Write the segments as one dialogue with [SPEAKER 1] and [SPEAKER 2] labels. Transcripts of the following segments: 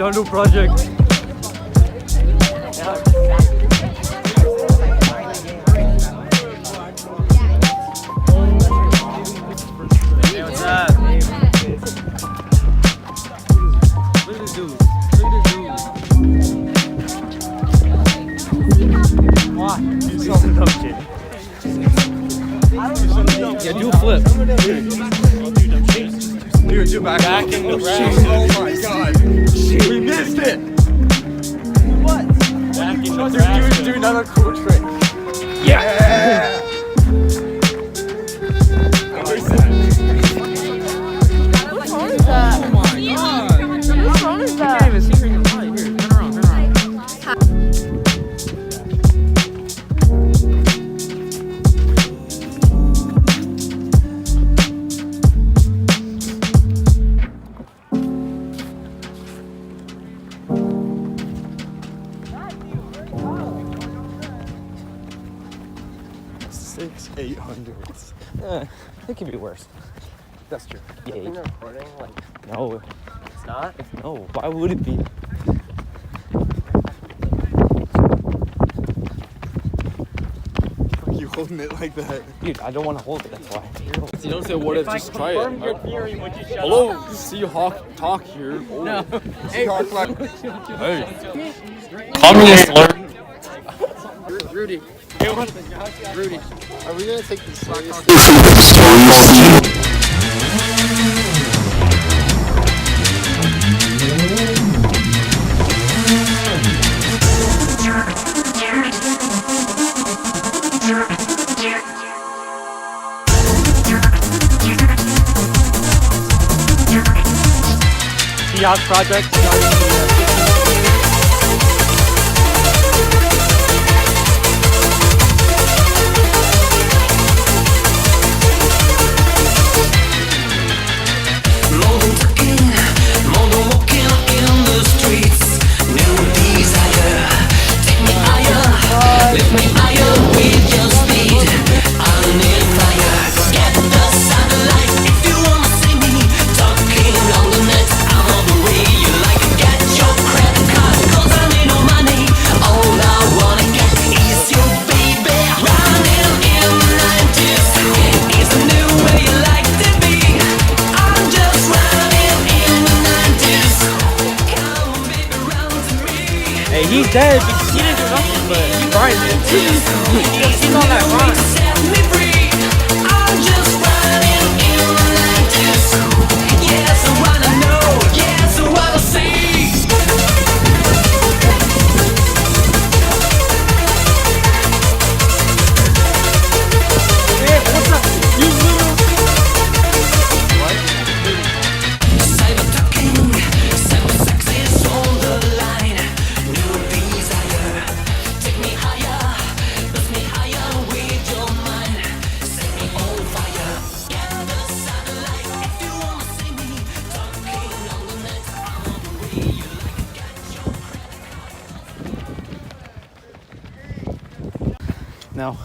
[SPEAKER 1] Redondo project. Hey, what's up? Look at this dude. Look at this dude. Why? He's some dumb shit. Yeah, do a flip. Dude, you're back in the rack. Oh my god. We missed it. What? Back in the rack. Do another cool trick. Yeah.
[SPEAKER 2] Whose phone is that?
[SPEAKER 1] Oh my god.
[SPEAKER 2] Whose phone is
[SPEAKER 1] I
[SPEAKER 2] that?
[SPEAKER 1] can't even see from your light. Here, turn around, turn around.
[SPEAKER 3] 800s.
[SPEAKER 1] It could be worse.
[SPEAKER 3] That's true.
[SPEAKER 1] Yeah.
[SPEAKER 4] You're recording? Like,
[SPEAKER 1] No.
[SPEAKER 4] it's not?
[SPEAKER 1] No. Why would it be?
[SPEAKER 3] You holding it like that?
[SPEAKER 1] Dude, I don't want to hold it. That's why.
[SPEAKER 3] You don't say what if, just try it.
[SPEAKER 4] Your theory, would you shut
[SPEAKER 3] Hello,
[SPEAKER 4] up?
[SPEAKER 3] Seahawk talk here. Oh.
[SPEAKER 1] No.
[SPEAKER 3] Seahawk like. Hey.
[SPEAKER 1] Communist alert.
[SPEAKER 4] Rudy. Rudy.
[SPEAKER 3] Are we gonna take this seriously?
[SPEAKER 1] Seahawk project. Hey, he's dead because he didn't do nothing, but he grinded. He's on that grind. No.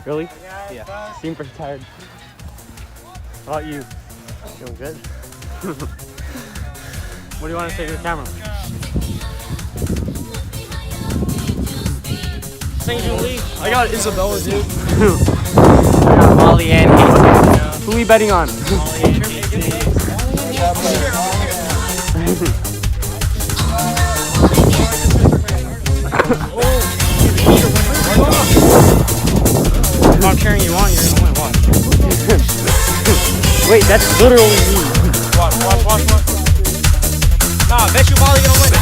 [SPEAKER 1] Really? Yeah. Seem pretty tired. How about you?
[SPEAKER 4] Feeling good?
[SPEAKER 1] What do you want to say to the camera? Sangjun Lee.
[SPEAKER 3] I got Isabella, dude.
[SPEAKER 1] I got Molly and Casey. Who are we betting on?
[SPEAKER 4] Molly and Casey.
[SPEAKER 1] If I'm cheering you on, you're gonna win. Watch. Wait, that's literally me.
[SPEAKER 4] Watch. Nah, I bet you Molly gonna win.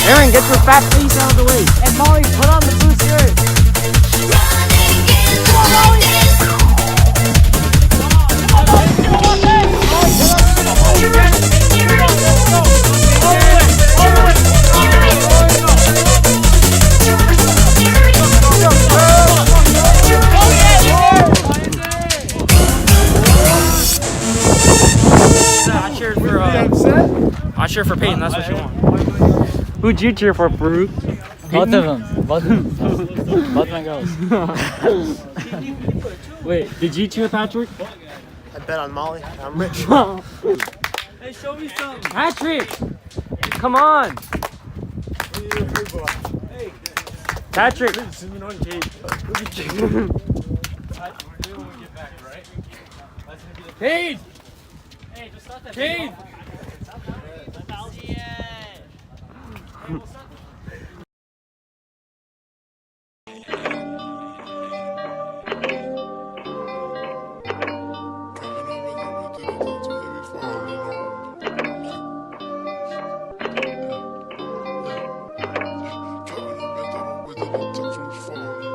[SPEAKER 1] Aaron, get your fat face out of the way.
[SPEAKER 4] And Molly, put on the blue shirt.
[SPEAKER 1] I cheer for Peyton, that's what you want. Who'd you cheer for, Farouk?
[SPEAKER 5] Both of them. Both my girls.
[SPEAKER 1] Wait, did you cheer Patrick?
[SPEAKER 4] I bet on Molly. I'm rich.
[SPEAKER 1] Hey, show me something. Patrick! come on. Patrick.
[SPEAKER 3] Zooming on Kate.
[SPEAKER 1] Cade. Cade.
[SPEAKER 6] Touch on his phone.